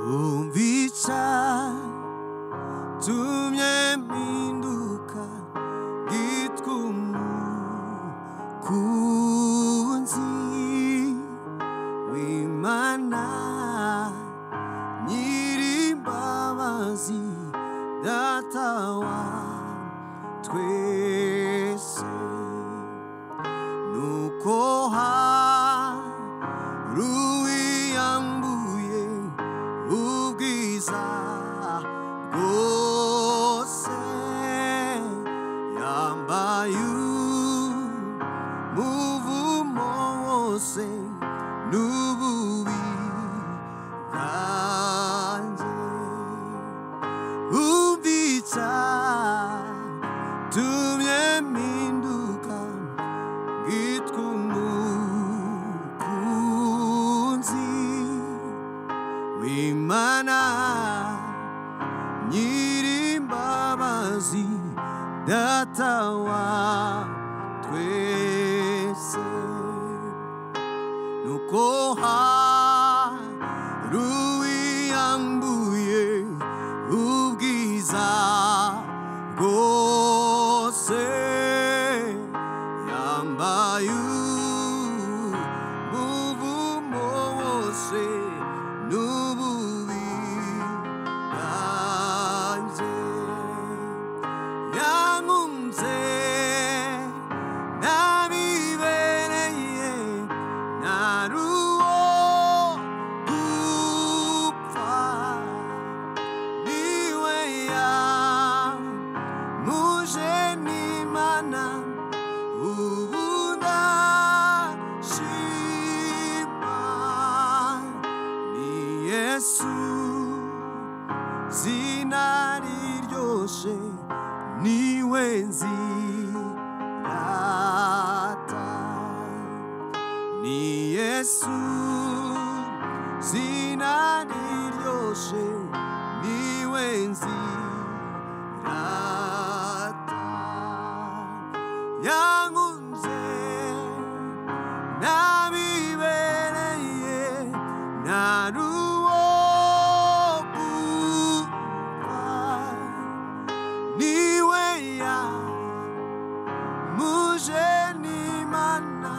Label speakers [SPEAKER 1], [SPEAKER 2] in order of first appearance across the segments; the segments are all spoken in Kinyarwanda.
[SPEAKER 1] umvica tumye mpinduka ngitwa umukunzi w'Imana nyirimbabazi data wa twese nuko ruwiyambuye ubwiza bwose yambaye umuvumo wose n'ububi bwanjye umvica tumye mpinduka ngitwa umukunzi w'Imana nyirimbabazi data wa twese nuko ruwiyambuye ubwiza bwose yambaye umuvumo wose n'ububi bwanjye yankunze nabibereye naruwo gupfa niwe yamuje n'Imana ubu ndashima ni Yesu zina riryoshe niwe nzirata ni Yesu zina riryoshe niwe nzirata yankunze nabibereye naruwo gupfa niwe yamuje n'Imana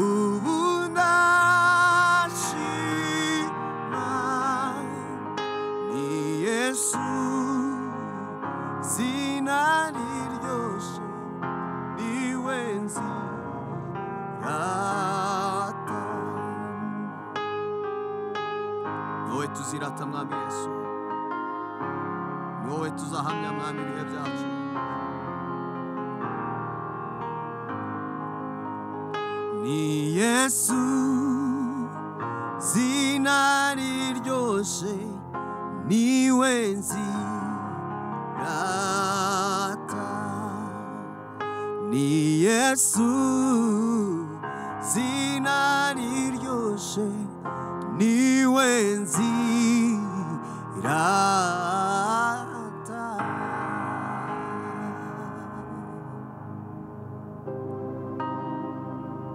[SPEAKER 1] ubu ndashima ni Yesu zina riryoshe niwe nzirata wowe tuzirata mwami Yesu wowe tuzahamya mwami ibihe byacu ni Yesu zina riryoshe niwe nzirata ni Yesu zina riryoshe niwe nzirata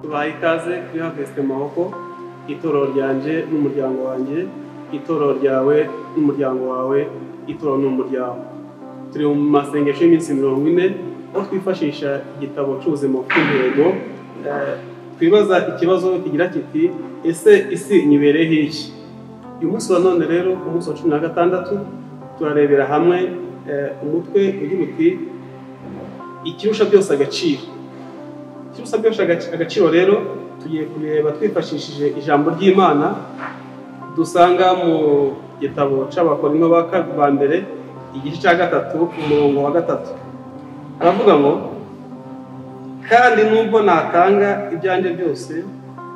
[SPEAKER 2] tubaha ikaze kuri Harvest Maboko itorero ryanje n'umuryango wanjye itorero ryawe n'umuryango wawe itorero n'umuryango turi mu masengesho y'iminsi 40 aho twifashisha igitabo cy'ubuzima bw'intego twibaza ikibazo kigira kiti ese isi nyibereye iki uyu munsi wa none rero ku munsi wa 16 turarebera hamwe umutwe ugira uti ikirusha byose agaciro kirusha byose agaciro rero tugiye kureba twifashishije ijambo ry'Imana dusanga mu gitabo c'abakorinto ba mbere igice cya 3 umurongo wa 3 aravuga ngo kandi nubwo natanga ibyanjye byose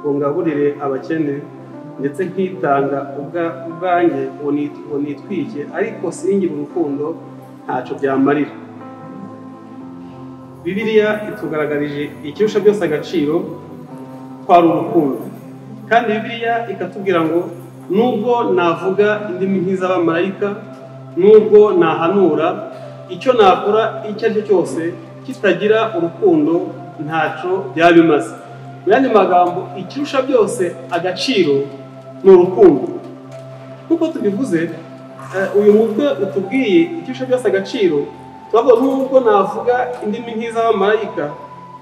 [SPEAKER 2] ngo ngaburire abakene ndetse nkitanga ubwanjye ngo nitwike ariko singire urukundo ntacyo byamarira Bibiliya itugaragarije ikirusha byose agaciro twari urukundo kandi Bibiliya ikatubwira ngo nubwo navuga indimi nk'iz'abamarayika nubwo nahanura icyo nakora icyo ari cyo cyose kitagira urukundo ntacyo byabimaze mu yandi magambo ikirusha byose agaciro ni urukundo nk'uko tubivuze uyu mutwe utubwiye icyisho byose agaciro. Twavuga nubwo navuga indimi nk'iz'abamarayika,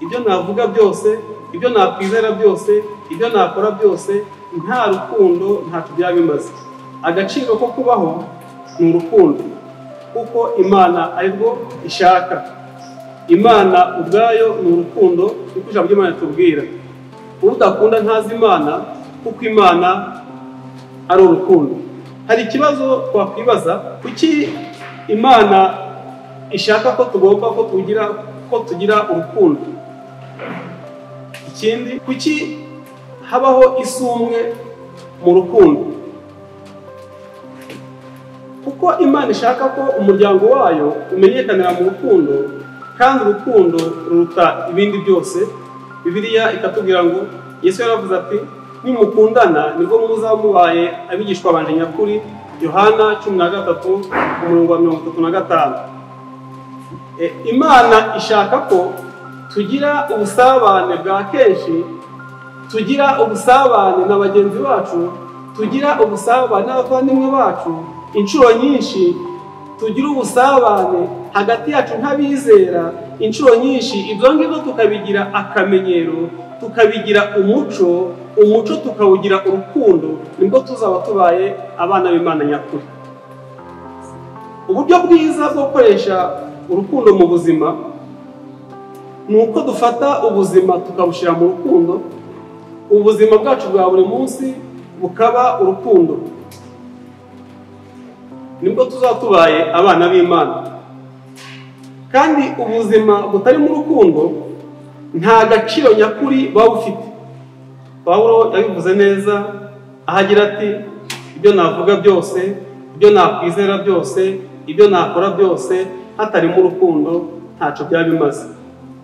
[SPEAKER 2] ibyo navuga byose, ibyo nakwizera byose, ibyo nakora byose, nta rukundo ntacyo byaba bimaze. Agaciro ko kubaho ni urukundo, kuko Imana aribwo ishaka. Imana ubwayo ni urukundo, kuko ijambo ry'Imana tubwira udakunda ntazi Imana, kuko Imana ari urukundo. Hari ikibazo twakwibaza, kuki Imana ishaka ko tugomba ko tugira urukundo? Ikindi, kuki habaho isumwe mu rukundo? Kuko Imana ishaka ko umuryango wayo umenyekanira mu rukundo, kandi urukundo ruruta ibindi byose. Bibiliya ikatubwira ngo Yesu yaravuze ati nimukundana nibwo muzaba mubaye abigishwa banje nyakuri. Yohana 13:35. Imana ishaka ko tugira ubusabane bwa kenshi, tugira ubusabane na bagenzi bacu, tugira ubusabane n'abavandimwe bacu inshuro nyinshi, tugira ubusabane hagati yacu nk'abizera inshuro nyinshi. Ibyo ngibyo tukabigira akamenyero, tukabigira umuco tukawugira urukundo, nibwo tuzaba tubaye abana b'Imana nyakuri. Uburyo bwiza bwo gukoresha urukundo mu buzima ni uko dufata ubuzima tukabushyira mu rukundo. Ubuzima bwacu bwa buri munsi bukaba urukundo, nibwo tuzaba tubaye abana b'Imana. Kandi ubuzima butarimo urukundo nta gaciro nyakuri buba bufite. Pawulo yabivuze neza ahagira ati ibyo navuga byose, ibyo nakwizera byose, ibyo nakora byose, hatarimo urukundo ntacyo byaba bimaze.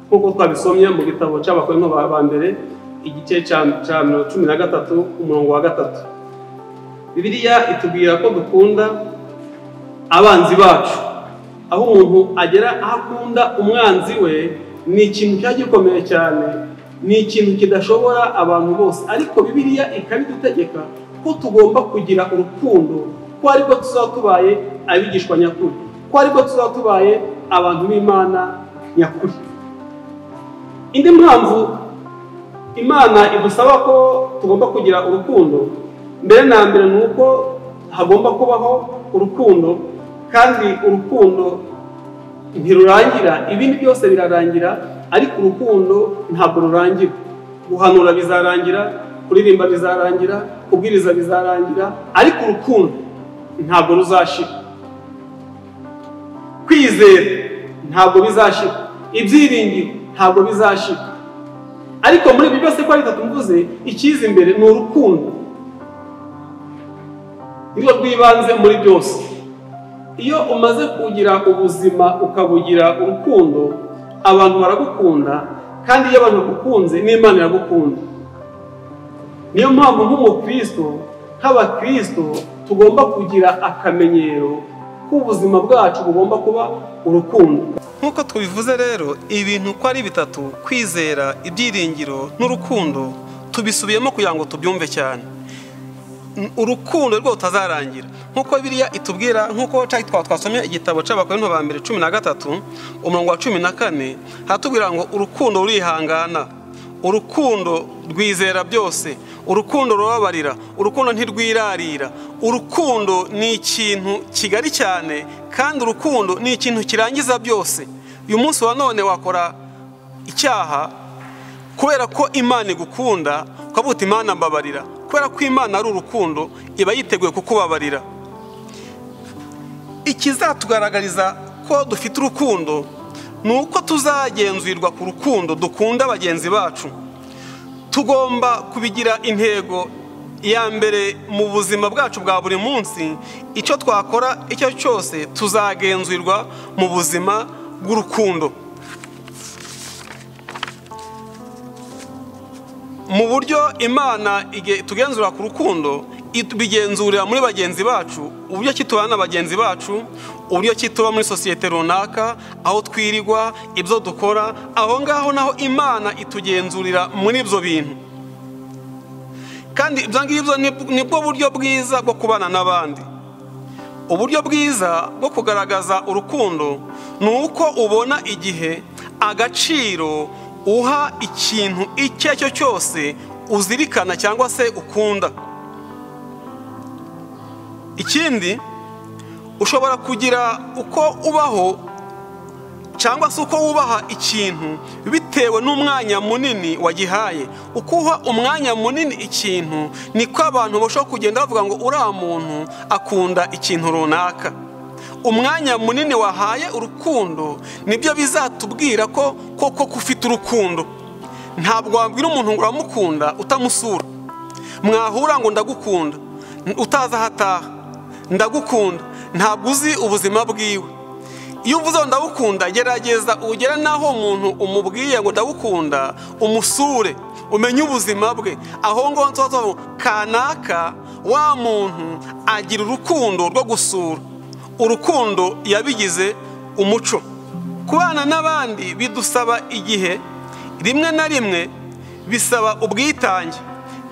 [SPEAKER 2] Nk'uko twabisomye mu gitabo cy'Abakorinto ba mbere igice cya 13:3. Bibiliya itubwira ko dukunda abanzi bacu. Aho umuntu agera aho akunda umwanzi we ni ikintu cyari gikomeye cyane, ni ikintu kidashobora abantu bose. Ariko Bibiliya ikabidutegeka ko tugomba kugira urukundo, ko aribwo tuzaba tubaye abigishwa nyakuri, ko aribwo tuzaba tubaye abantu b'Imana nyakuri. Indi mpamvu Imana idusaba ko tugomba kugira urukundo, mbere na mbere ni uko hagomba kubaho urukundo. Kandi urukundo ntirurangira, ibindi byose birarangira, ariko urukundo ntabwo rurangira. Guhanura bizarangira, kuririmba bizarangira, kubwiriza bizarangira, ariko urukundo ntabwo ruzashira. Kwizera ntabwo bizashira, ibyiringiro ntabwo bizashira. Ariko muri ibi byose ko ari bitatu mvuze, ikiza imbere ni urukundo, nirwo rwibanze muri byose. Iyo umaze kugira ubuzima ukabugira urukundo, abantu baragukunda, kandi iyo abantu bagukunze n'Imana iragukunda. Niyo mpamvu nk'umukristo, nk'abakristo tugomba kugira akamenyero k'ubuzima bwacu bugomba kuba urukundo. Nk'uko tubivuze rero, ibintu ko ari bitatu, kwizera, ibyiringiro n'urukundo, tubisubiyemo kugira ngo tubyumve cyane. Urukundo rwo utazarangira, nk'uko Bibiliya itubwira, nk'uko twasomye igitabo cy'Abakorinto ba mbere 13:14, hatubwira ngo urukundo rurihangana, urukundo rwizera byose, urukundo rubabarira, urukundo ntirwirarira. Urukundo ni ikintu kigari cyane, kandi urukundo ni ikintu kirangiza byose. Uyu munsi wa none wakora icyaha kubera ko Imana igukunda, ukavuga Imana mbabarira. Kubera ko Imana ari urukundo, iba yiteguye kukubabarira. Ikizatugaragariza ko dufite urukundo ni uko tuzagenzurwa ku rukundo dukunda bagenzi bacu. Tugomba kubigira intego ya mbere mu buzima bwacu bwa buri munsi. Icyo twakora icyo cyose tuzagenzurwa mu buzima bw'urukundo. Mu buryo Imana tugenzura ku rukundo, itubigenzurira muri bagenzi bacu, uburyo kitubana na bagenzi bacu, uburyo kituba muri sosiyete runaka, aho twirirwa, ibyo dukora, aho ngaho naho Imana itugenzurira muri ibyo bintu. kandi ibyo ngibyo nibwo buryo bwiza bwo kubana n'abandi. Uburyo bwiza bwo kugaragaza urukundo ni uko ubona igihe agaciro uha ikintu icyo ari cyo cyose uzirikana cyangwa se ukunda. Ikindi, ushobora kugira uko ubaho cyangwa se uko wubaha ikintu bitewe n'umwanya munini wagihaye. Uko uha umwanya munini ikintu niko abantu bashobora kugenda bavuga ngo uriya muntu akunda ikintu runaka. Umwanya munini wahaye urukundo nibyo bizatubwira ko koko ufite urukundo. Ntabwo wabwira umuntu ngo uramukunda utamusura. Mwahura ngo ndagukunda utaza hataha, ndagukunda ntabwo uzi ubuzima bwiwe. Iyo uvuze ngo ndagukunda, gerageza ugera naho umuntu umubwiye ngo ndagukunda umusure, umenye ubuzima bwe. Aho ngo nzozo kanaka wa muntu agira urukundo rwo gusura. Urukundo yabigize umuco. Kubana n'abandi bidusaba igihe, rimwe na rimwe bisaba ubwitange,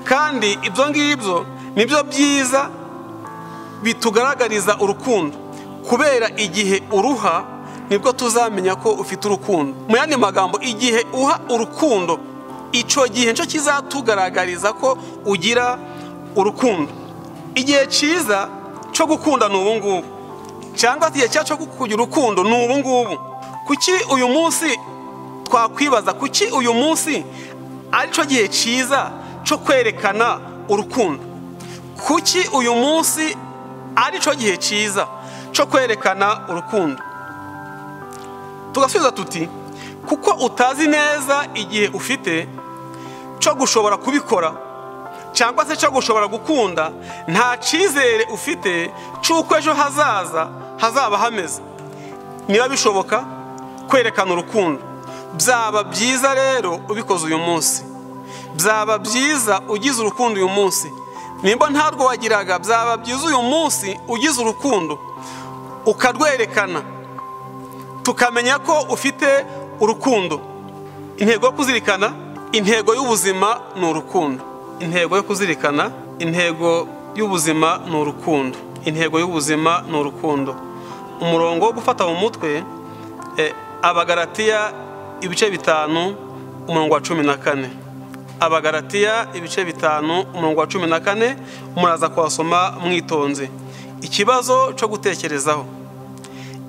[SPEAKER 2] kandi ibyo ngibyo nibyo byiza bitugaragariza urukundo. Kubera igihe uruha nibwo tuzamenya ko ufite urukundo. Mu yandi magambo, igihe uha urukundo, icyo gihe nicyo kizatugaragariza ko ugira urukundo. Igihe cyiza cyo gukunda ni ubu ngubu, cyangwa igihe cyo kugira urukundo ni ubu ngubu. Kuki uyu munsi twakwibaza, kuki uyu munsi ari cyo gihe cyiza cyo kwerekana urukundo? Kuki uyu munsi ari cyo gihe cyiza cyo kwerekana urukundo? Tugasubiza tuti kuko utazi neza igihe ufite cyo gushobora kubikora cyangwa se cyo gushobora gukunda, nta cyizere ufite cy'uko ejo hazaza hazaba hameze. Niba bishoboka kwerekana urukundo, byaba byiza rero ubikoze uyu munsi. Byaba byiza ugize urukundo uyu munsi. Nimba ntarwo wagiraga, byaba byiza uyu munsi ugize urukundo ukarwerekana, tukamenya ko ufite urukundo. Intego yo kuzirikana, intego y'ubuzima ni urukundo. Intego yo kuzirikana, intego y'ubuzima ni urukundo. Intego y'ubuzima ni urukundo. Umurongo wo gufata mu mutwe, Abagalatiya ibice 5 umurongo wa 14. Abagalatiya ibice 5 umurongo wa 14, muraza kwasoma mwitonze. Ikibazo cyo gutekerezaho: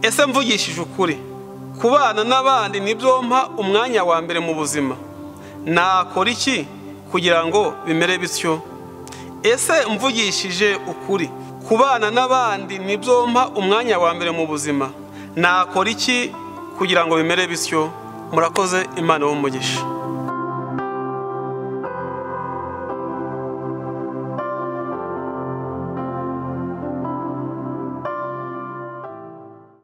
[SPEAKER 2] ese mvugishije ukuri, kubana n'abandi nibyo mpa umwanya wa mbere mu buzima? Nakora iki kugira ngo bimere bityo? Ese mvugishije ukuri, kubana n'abandi nibyo mpa umwanya wa mbere mu buzima? Nakora iki kugira ngo bimere bityo? Murakoze, Imana y'umugisha.